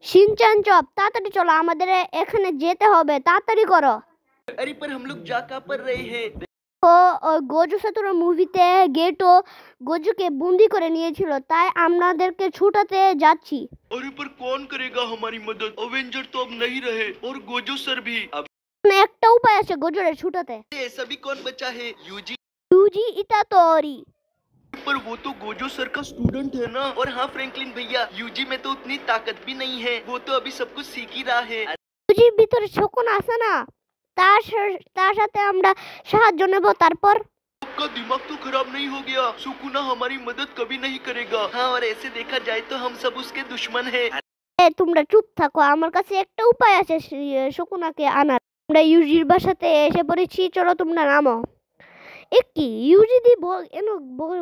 Shinchan chop তাড়াতাড়ি চলো, আমাদের এখানে যেতে হবে, তাড়াতাড়ি করো। अरे पर हम लोग जा कहाँ पर रहे हैं? ও গোজু সাতোরু মুভিতে গেটো গোজুকে বন্দি করে নিয়েছিল, তাই আমাদেরকে ছুটাতে যাচ্ছি। अरे पर कौन करेगा हमारी मदद? अवेंजर तो अब नहीं रहे और गोजो सर भी। अब একটা উপায় আছে গোজুরে ছুটাতে। ऐसा भी कौन बचा है? यूजी। ইউজি ইতাতোরি। पर वो तो गोजो सर का स्टूडेंट है ना। और हाँ फ्रैंकलिन भैया, यूजी में तो उतनी ताकत भी नहीं है, वो तो अभी सब कुछ सीख ही रहा है। ইউজির ভিতরে শকুন আছে না, তার সাথে আমরা সাহায্য নেব। তারপর आपका दिमाग तो खराब नहीं हो गया? सुकुना हमारी मदद कभी नहीं करेगा। हाँ और ऐसे देखा जाए तो हम सब उसके दुश्मन हैं। তোমরা চুপ থাকো, আমার কাছে একটা উপায় আছে শকুনাকে আনার। আমরা ইউজির বাসাতে এসে পড়েছি, চলো তোমরা নামো। একটি ইউজিদি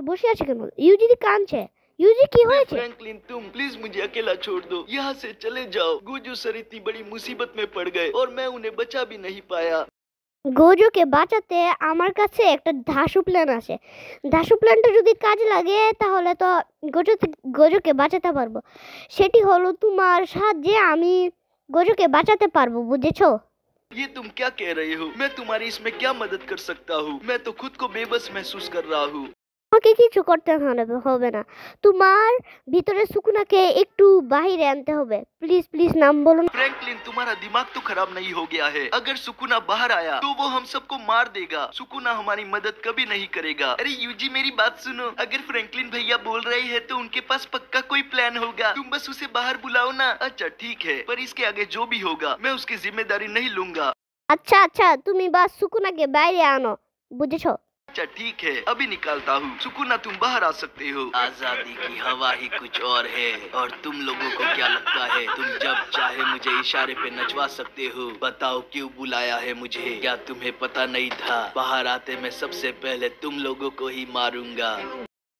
বসে আছে কেন? ইউজিদি কাঁদছে। ইউজি কি হয়েছে? फ्रैंकलिन तुम प्लीज मुझे अकेला छोड़ दो, यहाँ से चले जाओ। गोजो सर इतनी बड़ी मुसीबत में पड़ गए और मैं उन्हें बचा भी नहीं पाया। গোজোকে বাঁচাতে আমার কাছে একটা ধাসু প্ল্যান আছে। ধাসু প্ল্যানটা যদি কাজে লাগে তাহলে তো গোজোকে বাঁচাতে পারবো। সেটি হলো তোমার সাহায্যে আমি গোজোকে বাঁচাতে পারবো, বুঝেছো? ये तुम क्या कह रहे हो? मैं तुम्हारी इसमें क्या मदद कर सकता हूँ? मैं तो खुद को बेबस महसूस कर रहा हूँ। আমাকে কিছু করতে হবে না, তোমার ভিতরে সুকুনাকে একটু বাইরে আনতে হবে। প্লিজ প্লিজ নাম বলুন। फ्रैंकलिन तुम्हारा दिमाग तो खराब नहीं हो गया है? अगर सुकुना बाहर आया तो वो हम सबको मार देगा। सुकुना हमारी मदद कभी नहीं करेगा। अरे यूजी मेरी बात सुनो, अगर फ्रैंकलिन भैया बोल रहे हैं तो उनके पास पक्का कोई प्लान होगा। तुम बस उसे बाहर बुलाओ ना। अच्छा ठीक है, पर इसके आगे जो भी होगा मैं उसकी जिम्मेदारी नहीं लूंगा। আচ্ছা আচ্ছা, তুমি বাস সুকুনাকে বাইরে আনো, বুঝেছো? अच्छा ठीक है, अभी निकालता हूँ। सुकुना तुम बाहर आ सकते हो। आजादी की हवा ही कुछ और है। और तुम लोगों को क्या लगता है तुम जब चाहे मुझे इशारे पे नचवा सकते हो? बताओ क्यों बुलाया है मुझे? क्या तुम्हें पता नहीं था? बाहर आते मैं सबसे पहले तुम लोगों को ही मारूंगा।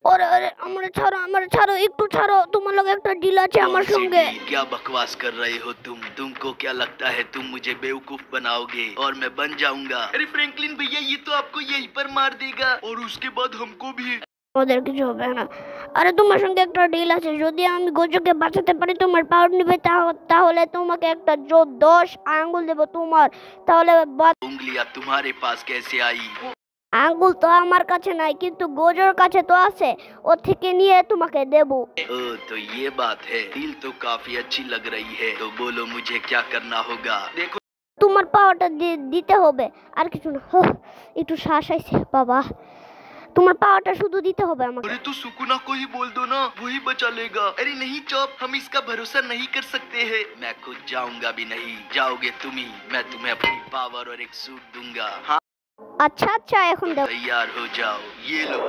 আরে আরে আমারে ছাড়ো, একটু ছাড়ো, তোমার লগে একটা ডিল আছে আমার সঙ্গে। क्या बकवास कर रहे हो तुम? तुमको क्या लगता है तुम मुझे बेवकूफ बनाओगे और मैं बन जाऊंगा? अरे फ्रैंकलिन भैया, ये तो आपको यहीं पर मार देगा और उसके बाद हमको भी। ওদের কিছু হবে না। আরে তোমার সঙ্গে একটা ডিল আছে, যদি আমি গোজোকে বাঁচাতে পারি তোমার পাওয়ার নিবে, তাহলে তোমাকে একটা 10 আঙ্গুল দেব তোমার। তাহলে उंगलियां तुम्हारे पास कैसे आई? আঙ্গুল তো আমার কাছে নাই, কিন্তু গোজোর কাছে তো আছে, ও থেকে নিয়ে তোমাকে দেব। ओ तो ये बात है। डील तो काफी अच्छी लग रही है, तो बोलो मुझे क्या करना होगा? देखो তোমার পাওয়ারটা দিতে হবে, আর কিছু না। একটু শ্বাস আইছে বাবা, তোমার পাওয়ারটা শুধু দিতে হবে আমাকে। अरे तो सुकुना को ही बोल दो ना, वही बचा लेगा। अरे नहीं चॉप, हम इसका भरोसा नहीं कर सकते हैं। मैं खुद जाऊंगा भी नहीं, जाओगे तुम ही। मैं तुम्हें अपनी पावर और एक सूट दूंगा। हाँ আচ্ছা আচ্ছা, এখন দাও। तैयार हो जाओ, ये लो।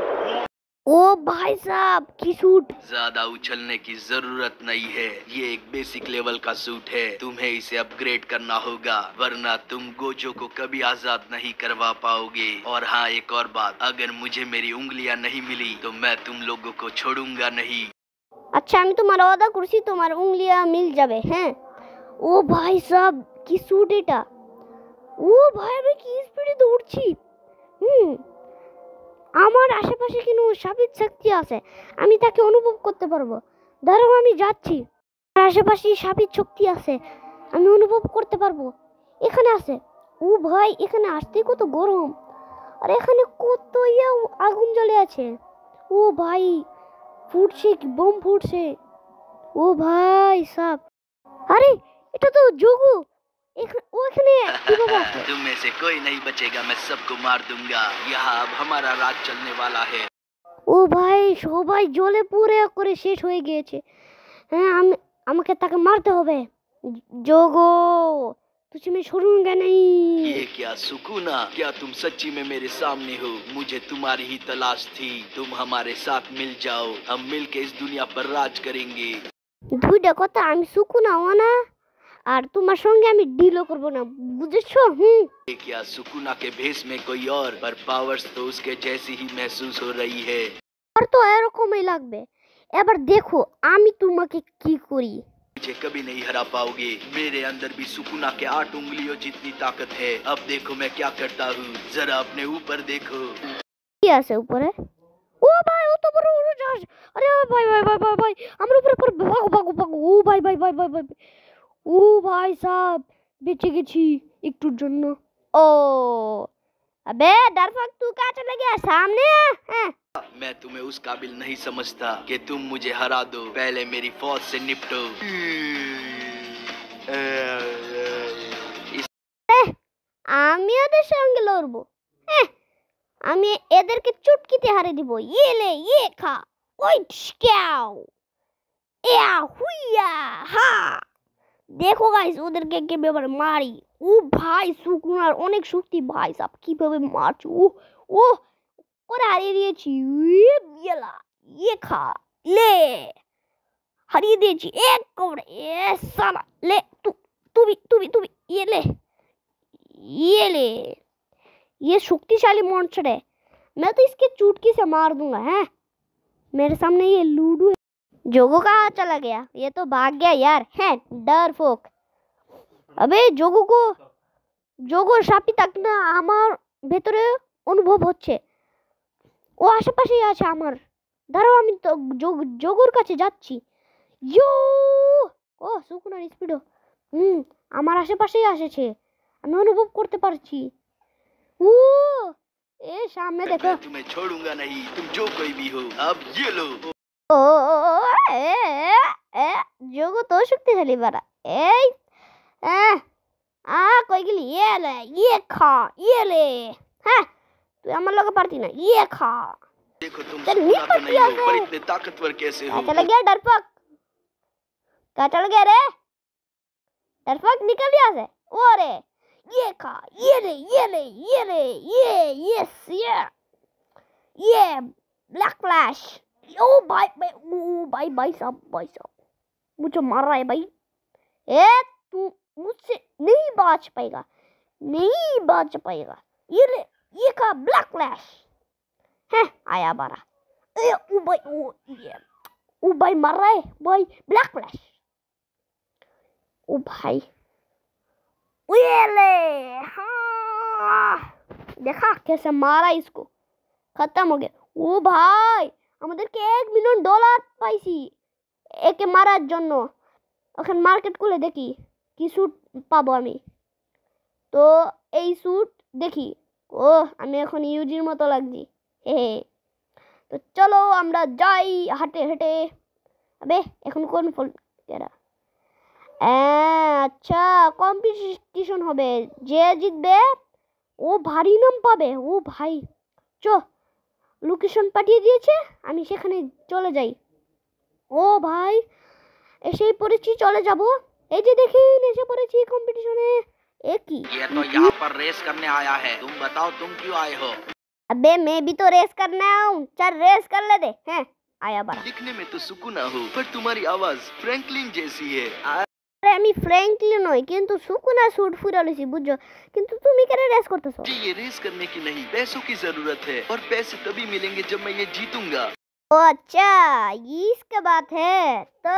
ও ভাই সাহেব, কি স্যুট! ज्यादा उछलने की जरूरत नहीं है, ये एक बेसिक लेवल का सूट है। तुम्हें इसे अपग्रेड करना होगा, वरना तुम गोजो को कभी आजाद नहीं करवा पाओगे। और हाँ एक और बात, अगर मुझे मेरी उंगलियां नहीं मिली तो मैं तुम लोगों को छोड़ूंगा नहीं। আচ্ছা আমি তোমার ওয়াদা করছি তোমার উংলিয়া মিল যাবে। হ্যাঁ। ও ভাই সাহেব, কি স্যুট এটা! ও ভাই, আমি কি স্পিডে দৌড়ছি! আমার আশেপাশে কিন্তু সাবিত শক্তি আছে, আমি তাকে অনুভব করতে পারবো। ধরো আমি যাচ্ছি, আমার আশেপাশে সাবিত শক্তি আছে, আমি অনুভব করতে পারবো। এখানে আছে। ও ভাই, এখানে আসতে কত গরম, আর এখানে কত আগুন জ্বলে আছে। ও ভাই, ফুটছে, বোম ফুটছে। ও ভাই সাহেব, আরে এটা তো যোগু। ওখানে কিভাবে আছে? तुम में से कोई नहीं बचेगा, मैं सबको मार दूंगा। यहाँ अब हमारा राज चलने वाला है। ও ভাই, সবাই জ্বলে পুড়ে করে শেষ হয়ে গিয়েছে। হ্যাঁ, আমাকে তাকে মারতে হবে। যোগো तुझमें छोड़ूंगा नहीं। ये क्या सुकुना, क्या तुम सच्ची में मेरे सामने हो? मुझे तुम्हारी ही तलाश थी। तुम हमारे साथ मिल जाओ, हम मिलके इस दुनिया पर राज करेंगे। দুইটা কথা, আমি সুকুনা না, আর তোমার সঙ্গে আমি ডিলও করব না, বুঝেছো? ये क्या सुकुना के भेष में कोई और, पर पावर्स तो उसके जैसी ही महसूस हो रही है। আর তো এরকমই লাগবে। এবার দেখো আমি তোমাকে কি করি। मुझे कभी नहीं हरा पाओगे। मेरे अंदर भी सुकुना के 8 उंगलियों जितनी ताकत है। अब देखो मैं क्या करता हूँ, जरा अपने ऊपर देखो। কি আছে উপরে? ও ভাই ও তো বড় উড়োজাহাজ। আরে ভাই ভাই ভাই ভাই ভাই আমার উপরে উপরে ভাগো ভাগো ভাগো। ও ভাই ভাই ভাই ভাই ভাই ও ভাই সাহেব বেঁচে গেছি একটুর জন্য। ও अबे डरपोक तू कहाँ चला गया सामने आ। हाँ। मैं तुम्हें उस काबिल नहीं समझता कि तुम मुझे हरा दो, पहले मेरी फौज से निपटो। আমি ওদের সঙ্গে লড়বো। আমি এদেরকে চুটকিতে হারিয়ে দিব। ইয়ে লে ইয়ে খা ওই ঠ্যাও এয়া হুইয়া হা। দেখো গাইস ওদেরকে কিভাবে মারি। ও ভাই সুকুনার অনেক শক্তি ভাই সাহেব কিভাবে মারছি। ও ও করে হারিয়ে দিয়েছি। ইয়েলা ইয়ে খা লে হারিয়ে দিয়েছি এক কোবরে। এ সালা ले तू भी ये ले ये शक्तिशाली मॉन्स्टर है। मैं तो इसके चुटकी से मार दूंगा। हैं मेरे सामने ये लूडू है। जोगो कहाँ चला गया? ये तो भाग गया यार। हैं डरपोक। अबे जोगोर সাপটি তাক না আমার ভেতরে অনুভব হচ্ছে। ও আশেপাশেই আছে আমার। দাঁড়াও আমি তো যোগোর কাছে যাচ্ছি। ইয়ো ও সুকুনার স্পিডও আমার আশেপাশেই আসছে। আমি অনুভব করতে পারছি। ও এ সামনে দেখো। मैं तुम्हें छोड़ूंगा नहीं, तुम जो कोई भी हो। अब ये लो। ও যোগো তো শক্তিশালী বাড়া। এই কই গেলি? ইয়ে লে ইয়ে খা ইয়ে ले। হ্যাঁ তুই আমার লগে পারতি না। ইয়ে খা। देखो तुम सुकुना तो नहीं हो, पर इतने ताकतवर कैसे हो? चला गया डरपोक। कहाँ चल गया रे डरपोक? निकल यहाँ से। ओ रे ये खा ये ले ये ले ये ले ये यस ये ब्लैक फ्लैश। ओ भाई साहब मुझे मार रहा है भाई। तू मुझसे नहीं बच पाएगा। ये ले ये खा ब्लैक फ्लैश। है आया बारा। ओ भाई मर रहा है भाई ब्लैक फ्लैश। ओ भाई ये ले। हाँ देखा कैसे मारा इसको। खत्म हो गया। ओ भाई আমাদেরকে $1 মিলিয়ন পাইছি একে মারার জন্য। এখন মার্কেট খুলে দেখি কি স্যুট পাবো আমি। তো এই স্যুট দেখি। ও আমি এখন ইউজির মতো লাগছি। হে তো চলো আমরা যাই হাঁটে হেঁটে। আবে এখন কোন ফল এরা? আচ্ছা কম্পিটিশন হবে, যে জিতবে ও ভারী নাম পাবে। ও ভাই চো লোকেশন পাঠিয়ে দিয়েছে, আমি সেখানে চলে যাই। ও ভাই এসেই পড়েছি, চলে যাব। এই যে দেখেন এসে পড়েছি কম্পিটিশনে। এ কি? ये तो यहाँ पर रेस करने आया है, तुम बताओ तुम क्यों आए हो? अबे मैं भी तो रेस करने आया हूँ। चल रेस कर ले दे। हैं आया बारा। दिखने में तो सुकुना हो, पर तुम्हारी आवाज फ्रैंकलिन जैसी है। আরে আমি ফ্র্যাঙ্কলিন নই, কিন্তু সুকুনা স্যুট ফুরা লইছি বুঝছো। কিন্তু তুমি কেন রেস করতেছো? जी ये रेस करने की नहीं, पैसों की जरूरत है, और पैसे तभी मिलेंगे जब मैं ये जीतूंगा। ओ अच्छा ये इसका बात है। तो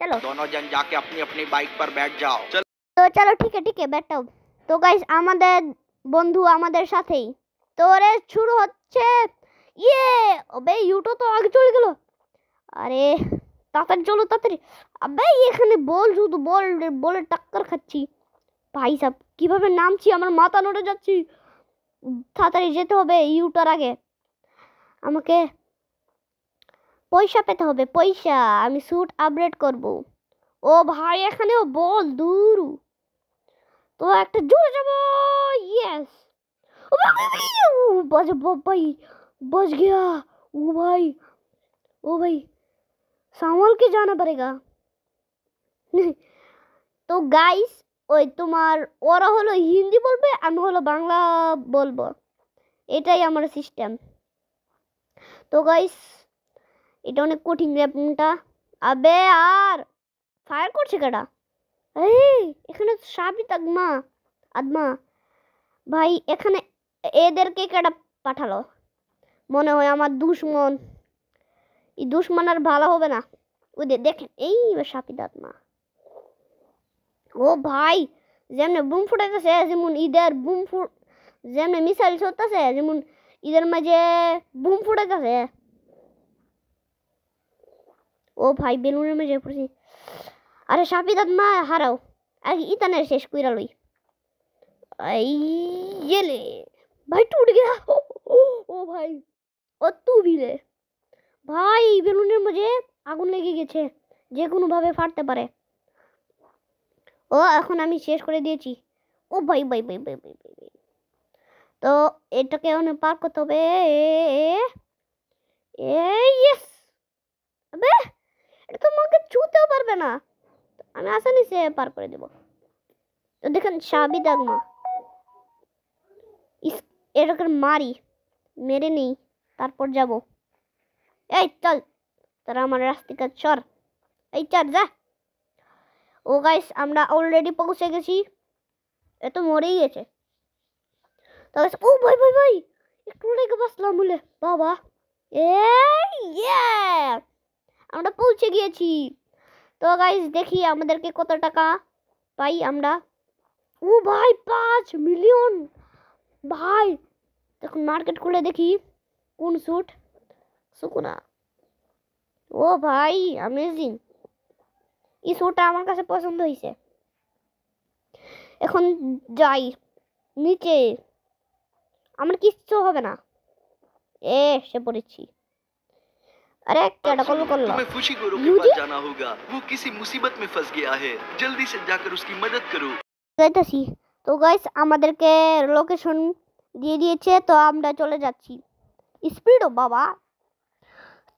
चलो दोनों जन जाके अपनी अपनी बाइक पर बैठ जाओ। चल তো চলো ঠিক আছে ব্যাটাও। তো গাইস আমাদের বন্ধু আমাদের সাথেই। তো রেস শুরু হচ্ছে। ইয়ে ওবে ইউটো তো আগে চলে গেল। আরে তাড়াতাড়ি চলো তাড়াতাড়ি। আবে এখানে বল শুধু বলে টক্কর খাচ্ছি ভাই সাহেব। কিভাবে নামছি আমার মাথা নড়ে যাচ্ছি। তাড়াতাড়ি যেতে হবে ইউটার আগে। আমাকে পয়সা পেতে হবে, পয়সা। আমি স্যুট আপগ্রেড করব। ও ভাই এখানেও বল দূর। তো একটা জোরে যাবো। यस बच भाई बच गया। ओ भाई संभल के जाना पड़ेगा। তো গাইস ওই তোমার ওরা হলো হিন্দি বলবে, আমি হলো বাংলা বলবো, এটাই আমার সিস্টেম। তো গাইস এটা অনেক কঠিন র্যাপটা। আবে আর ফায়ার করছে কেডা? এই এখানে সাবি আদমা ভাই এখানে এদেরকে কেডা পাঠালো? মনে হয় আমার দুশমন। এই দুশমন আর ভালো হবে না। ওদের দেখেন এই সাপিদ আদমা। ও ভাই যেমন বুম ফুটাইতেছে, যেমন ঈদের বুম যেমন মিসাইল ছড়তেছে, যেমন ঈদের মাঝে বুম ফুটাইতেছে। ও ভাই বেলুনের মাঝে পড়ছি। আরে সাপি দাঁত মা হারাও, আগে ইতানের শেষ কইরা লই। ये ले भाई, टूट गया। ओ भाई, ও তু ভিলে ভাই বেলুনের মাঝে আগুন লেগে গেছে, যে কোনো ভাবে ফাটতে পারে। ও এখন আমি শেষ করে দিয়েছি। ও ভাই ভাই ভাই ভাই ভাই ভাই, তো এটাকে অনেক পার করতে হবে। ইয়েস, আবে এটা তো আমাকে ছুঁতেও পারবে না, আমি আসানি সে পার করে দেব। তো দেখেন সাবি দাগমা এটাকে মারি, মেরে নেই, তারপর যাব। এই চল, তারা আমার রাস্তা সর, এই চল যা। ও গাইস, আমরা অলরেডি পৌঁছে গেছি। এ তো মরেই গেছে। তো ও ভাই ভাই ভাই, একটু লেগে বাঁচলাম বলে বাবা। আমরা পৌঁছে গিয়েছি। তো গাইস দেখি আমাদেরকে কত টাকা পাই আমরা। ও ভাই 5 মিলিয়ন ভাই। এখন মার্কেট খুলে দেখি কোন স্যুট সুকুনা। ও ভাই অ্যামেজিং, এই স্যুটটা আমার কাছে পছন্দ হয়েছে। এখন যাই নিচে, আমার কিচ্ছু হবে না। সে পড়েছি। अरे क्या डकल कर ला। तुम्हें फुशिगोरो के पास जाना होगा, वो किसी मुसीबत में फंस गया है, जल्दी से जाकर उसकी मदद करो। যাইতাছি। তো গাইস আমাদেরকে লোকেশন দিয়ে দিয়েছে, তো আমরা চলে যাচ্ছি। স্পিডও বাবা।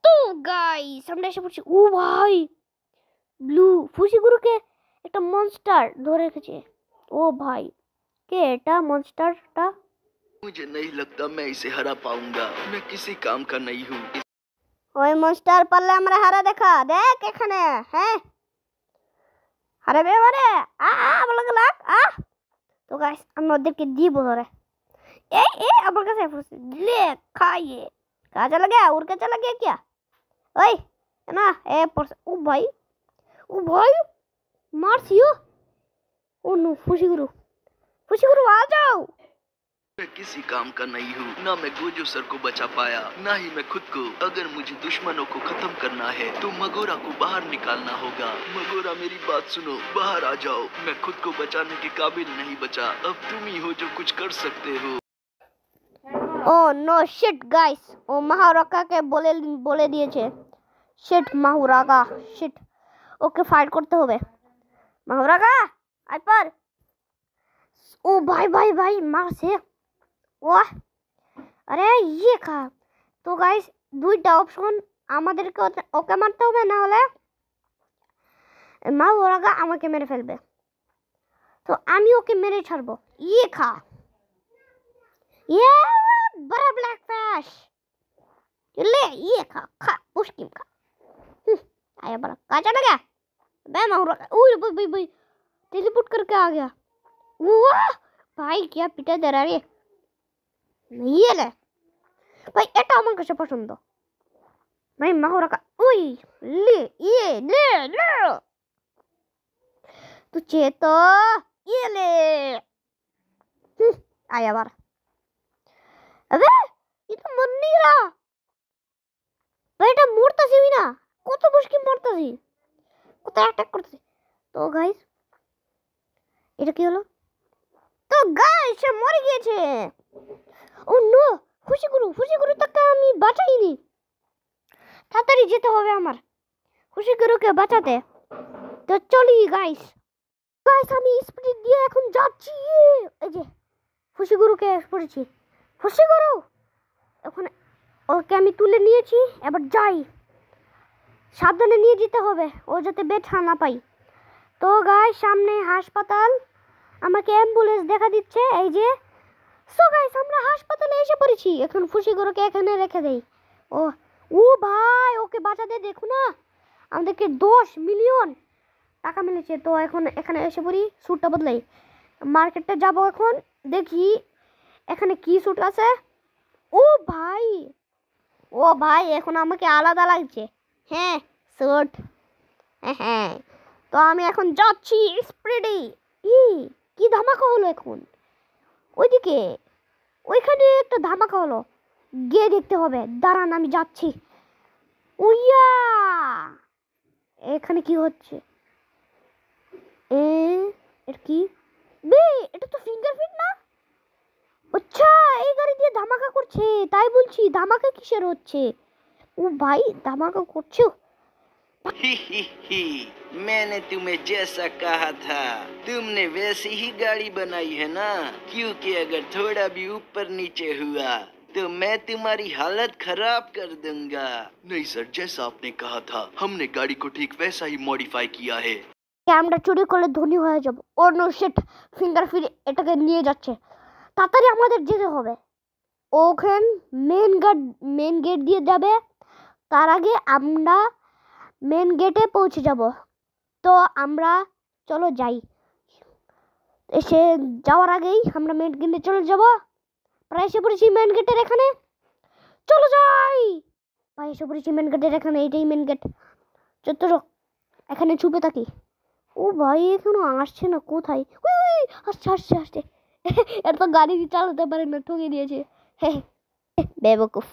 তো গাইস আমরা এসে পড়ছি। ও ভাই ব্লু ফুশিগুরুকে একটা মনস্টার ধরে রেখেছে। ও ভাই কে এটা মনস্টারটা? मुझे नहीं लगता मैं इसे हरा पाऊंगा, मैं किसी काम का नहीं हूँ। ওই মনস্টার পারলে আমরা হারা দেখা দেখ এখানে। হ্যাঁ হারাবে আমারে। ভালো লাগ। তো গাইস আমি ওদেরকে দিব ধরে। আমার কাছে ले खाइए, कहाँ चला गया, उड़ के चला गया क्या? ओए ना ओ भाई मारसियो। ओ नो फुशिगुरु आ जाओ। मैं किसी काम का नहीं हूँ, ना मैं गोजो सर को बचा पाया, ना ही मैं खुद को। अगर मुझे दुश्मनों को खत्म करना है तो मगोरा को बाहर निकालना होगा। मगोरा मेरी बात सुनो, बाहर आ जाओ। मैं खुद को बचाने के काबिल नहीं बचा, अब तुम ही हो जो कुछ कर सकते हो। ও নো শিট গাইস, ও মাহুরাকাকে বলে দিয়েছে। শিট মাহুরাকা, শিট, ওকে ফাইট করতে হবে। মাহুরাকা আই পার। ও ভাই ভাই ভাই মারছে। ওহ আরে ইয়ে খা। তো গাইস দুইটা অপশন, আমাদেরকে ওকে মারতে হবে, না হলে মাহুরাকা আমাকে মেরে ফেলবে। তো আমি ওকে মেরে ছাড়বো। ইয়ে খা, ये बड़ा ब्लैक फिश ले, ये खा पुष्किम खा। आया बड़ा कहाँ चला गया बे माहुरा। ओए भाई भाई टेलीपोर्ट करके आ गया। वाह भाई क्या पिटा दे रहा है ये ले भाई, এটা আমার কাছে পছন্দ ভাই মাহুরা কা। ওই ले ये ले तुझे तो ये ले। आया बार। अबे ये तो मर नहीं रहा भाई, এটা মরতাছি না, কত মুশকিল মরতাছি, কত অ্যাটাক করতেছি। তো গাইস এটা কি হলো? তো গাইস সে মরে গিয়েছে। ও নো, ফুশিগুরু তাকে আমি বাঁচাইনি। তাড়াতাড়ি যেতে হবে আমার ফুশিগুরুকে বাঁচাতে। তো চলি গাইস আমি স্পিড দিয়ে এখন যাচ্ছি। এই যে ফুশিগুরুকে পড়েছি। ফুশিগুরু এখন ওকে আমি তুলে নিয়েছি, এবার যাই। সাবধানে নিয়ে যেতে হবে, ও যাতে ব্যথা না পাই। তো গাইস সামনে হাসপাতাল, আমাকে অ্যাম্বুলেন্স দেখা দিচ্ছে এই যে। সো গাইস আমরা হাসপাতালে এসে পড়েছি। এখন ফুশিগুরুকে এখানে রেখে দেই। ও ভাই ওকে বাঁচাতে দেখো না, আমাদেরকে 10 মিলিয়ন টাকা মিলেছে। তো এখন এখানে এসে পড়ি, স্যুটটা বদলাই, মার্কেটে যাব এখন, দেখি এখানে কি স্যুট আছে। ও ভাই এখন আমাকে আলাদা লাগছে। হ্যাঁ স্যুট, হ্যাঁ। তো আমি এখন যাচ্ছি স্পিডে। কি ধামাকা হলো এখন, ওইখানে একটা ধামাকা হলো। গিয়ে দেখতে হবে। দাঁড়ান আমি যাচ্ছি। উইয়া, এখানে কি হচ্ছে? এটা কি? বে, এটা তো ফিঙ্গারপ্রিন্ট না? আচ্ছা, এই গাড়ি দিয়ে ধামাকা করছে। তাই বলছি ধামাকা কিসের হচ্ছে? ও ভাই, ধামাকা করছো? ही मैंने तुम्हें जैसा कहा था तुमने वैसी ही गाड़ी बनाई है ना, क्योंकि अगर थोड़ा भी ऊपर नीचे हुआ तो मैं तुम्हारी हालत खराब कर दूंगा। नहीं सर, जैसा आपने कहा था हमने गाड़ी को ठीक वैसा ही मॉडिफाई किया है। আমরা চুরি করলে ধনী হয়ে যাব। ও নো শিট, ফিঙ্গারপ্রিন্ট এটাকে নিয়ে যাচ্ছে। তাড়াতাড়ি আমাদের যেতে হবে। ওখান মেন গেট দিয়ে যাবে। তার আগে আমরা মেন গেটে পৌঁছে যাব। তো আমরা চলো যাই। এসে যাওয়ার আগেই আমরা মেন গেটে চলে যাব। প্রায় এসে পড়েছি মেন গেটের এখানে। চলো যাই। প্রায় এসে পড়েছি মেন গেটের এখানে। এটাই মেন গেট। চলো এখানে ছুপে থাকি। ও ভাই, এখনো আসছে না। কোথায়? আসছে আসছে আসছে। এত গাড়ি চালাতে পারে না, ঠকে দিয়েছে বেবকুফ।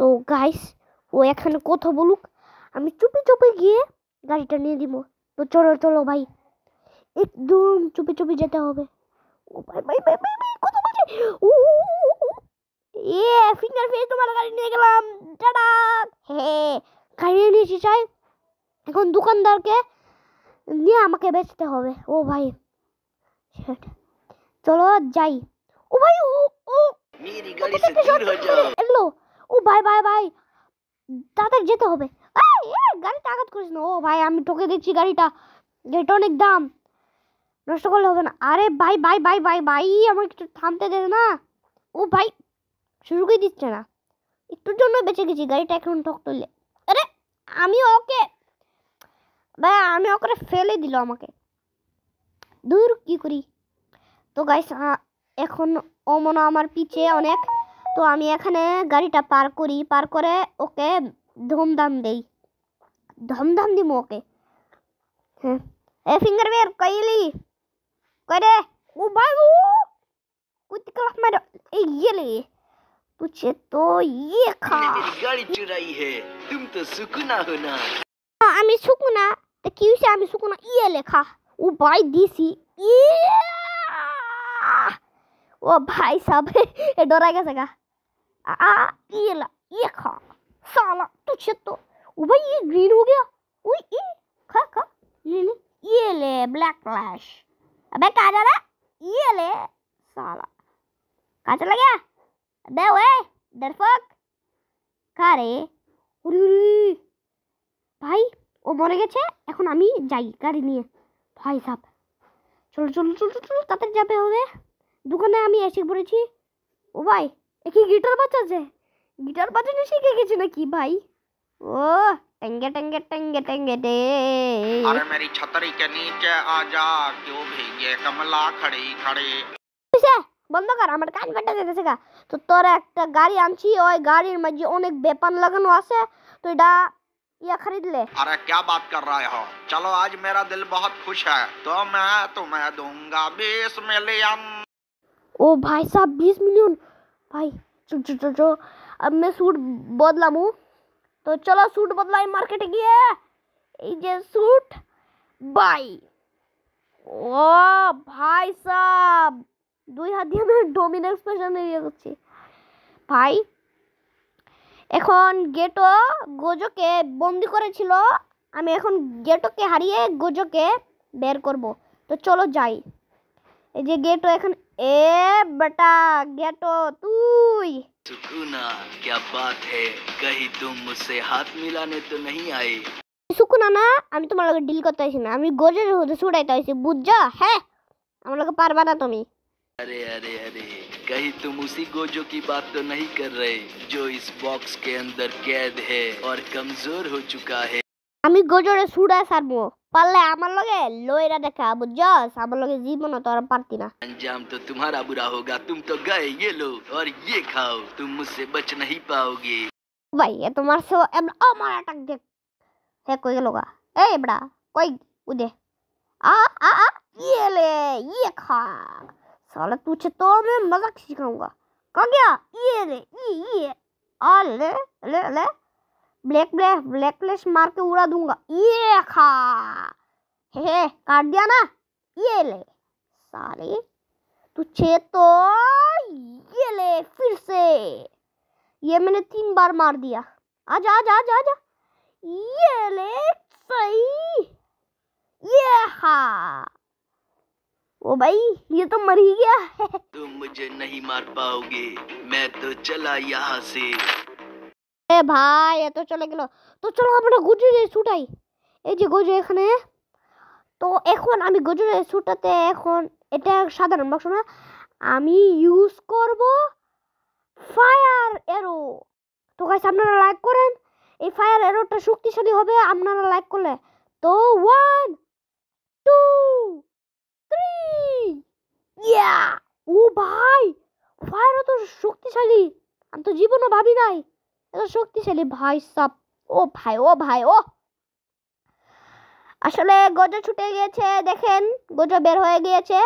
সো গাইস, ও এখানে কথা বলুক, আমি চুপি চুপি গিয়ে গাড়িটা নিয়ে দিব। তো চলো চলো ভাই, একদম চুপি চুপি যেতে হবে। ও ভাই ভাই ভাই ভাই ভাই, কথা বলছে। ও ফিঙ্গারপ্রিন্ট, তোমার গাড়ি নিয়ে গেলাম। টাটা। হ্যাঁ, গাড়ি নিয়েছি। চাই এখন দোকানদারকে নিয়ে আমাকে বেচতে হবে। ও ভাই, চলো যাই। ও ভাই, ও मेरी गाड़ी से दूर हो जाओ। এলো। ও ভাই ভাই ভাই, তাড়াতাড়ি যেতে হবে। গাড়িটা আঘাত করিস না। ও ভাই, আমি ঠকে দিচ্ছি গাড়িটা। গাড়িটা অনেক দাম, নষ্ট করলে হবে না। আরে ভাই ভাই ভাই ভাই ভাই, আমার একটু থামতে দে না। ও ভাই, শুরু করে দিচ্ছে না। একটুর জন্য বেঁচে গেছি, গাড়িটা এখন ঠক তুললে। আরে আমি ওকে ভাই, আমি ওকে ফেলে দিল আমাকে। দূর কি করি? তো গাইস, এখন ও মনে আমার পিছে অনেক। তো আমি এখানে গাড়িটা পার করি, পার করে ওকে ধমধাম দেই। ধমধাম দিব ওকে। হ্যাঁ, এ ফিঙ্গারপ্রিন্ট কইলি কই রে? ও ভাই, ও कुछ क्लास में ये ले तुझे तो ये खा। तुमने मेरी गाड़ी चुराई है, तुम तो सुकुना हो ना। আমি সুকুনা, তো কি হইছে? আমি সুকুনা ইয়ে লেখা। ও ভাই দিছি। ओ भाई साहब, ये डरा कैसे का? ये ला, ये खा साला तुझे तो। ओ भाई, ये ग्रीन हो गया। ओए ये खा खा। ये ले ब्लैक फ्लैश। अबे कहाँ जा रहा? ये ले साला, कहाँ चला गया? अबे ओए डरपोक, कहाँ रे? उरी भाई, ও মরে গেছে। এখন আমি যাই গাড়ি নিয়ে। ভাই সাহেব, চলো চলো চলো চলো, তাড়াতাড়ি যাবে হবে। দোকানে আমি এসে পড়েছি। ও ভাই, কি গিটার বাজাচ্ছে? গিটার বাজানো শিখে গেছে নাকি ভাই? ও টেঙ্গে টেঙ্গে টেঙ্গে টেঙ্গে দে। अरे मेरी छतरी के नीचे आ जा, क्यों भीगे कमला खड़ी खड़ी। বন্ধ কর, আমার কান কাটা যেতেছে গা। তো তোর একটা গাড়ি আনছি, ওই গাড়ির মাঝে অনেক বেপান লাগানো আছে। তো এটা ইয়া खरीद ले। अरे क्या बात कर रहे हो? चलो आज मेरा दिल बहुत खुश है, तो मैं तुम्हें दूंगा 20 मिलियन। ओ भाई साहब, 20 मिलियन भाई। चो अब मैं सूट बदलामू। तो चलो सूट बदलाई मार्केटे गিয়ে। এই যে सूट ভাই। ও ভাই সাহেব, দুই হাত দিয়ে আমি ডোমিনেন্স পেশন নিয়ে যাচ্ছি ভাই। এখন গেটো গোজোকে বন্দি করেছিল, আমি এখন গেটোকে হারিয়ে গোজোকে বের করব। তো চলো যাই। এই যে গেটো এখন, এ বেটা গেটো তুই। सुकुना, क्या बात है? कहीं तुम मुझसे हाथ मिलाने तो नहीं आए? সুকুনা না, আমি তোমার লগে ডিল করতে আইছি না, আমি গোজের হতে ছুটাইতে আইছি, বুঝছো? হ্যাঁ, আমার লগে পারবা না তুমি। अरे अरे अरे, कहीं तुम उसी गोजो की बात तो नहीं कर रहे जो इस बॉक्स के अंदर कैद है और कमजोर हो चुका है? আমি গোজরে ছুড়ায় ছাড়বো, পারলে আমার লগে লইরা দেখা, বুঝছো? আমার লগে জীবন তো আর পারতি না। अंजाम तो तुम्हारा बुरा होगा। तुम तो गए, ये लो और ये खाओ, तुम मुझसे बच नहीं पाओगे। ভাই এ তোমার সে আমার অ্যাটাক দেখ। হে কই গেল গা? এই বড়া কই উদে? आ ये ले, ये खा साला, तुझे तो मैं मजाक सिखाऊंगा। कहा गया? ये ले, ये आ ले ले ले, ब्लैक प्लेस मार के उड़ा दूंगा। ये खा, हे काट दिया ना, ये ले साले तुझे तो, ये ले फिर से, ये मैंने 3 बार मार दिया। आजा आजा आजा आजा, ये ले सही, ये हा। ओ भाई ये तो मर ही गया है। तुम मुझे नहीं मार पाओगे, मैं तो चला यहाँ से। এ ভাই এত চলে গেল, তো চলো আমরা গজুরে ছুটাই। এই যে গজু এখানে, তো এখন আমি গজুরে ছুটাতে, এখন এটা সাধারণ বাক্স না, আমি ইউজ করব ফায়ার এরো। তো গাইস আপনারা লাইক করেন, এই ফায়ার এরোটা শক্তিশালী হবে আপনারা লাইক করলে। তো 1 2 3 ইয়া, ও ভাই ফায়ার তো শক্তিশালী, আমি তো জীবনও ভাবি নাই এত শক্তিশালী ভাই সাব। ও ভাই ও ভাই ও, আসলে গজা ছুটে গিয়েছে, দেখেন গজা বের হয়ে গিয়েছে।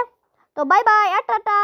তো বাই বাই, টাটা।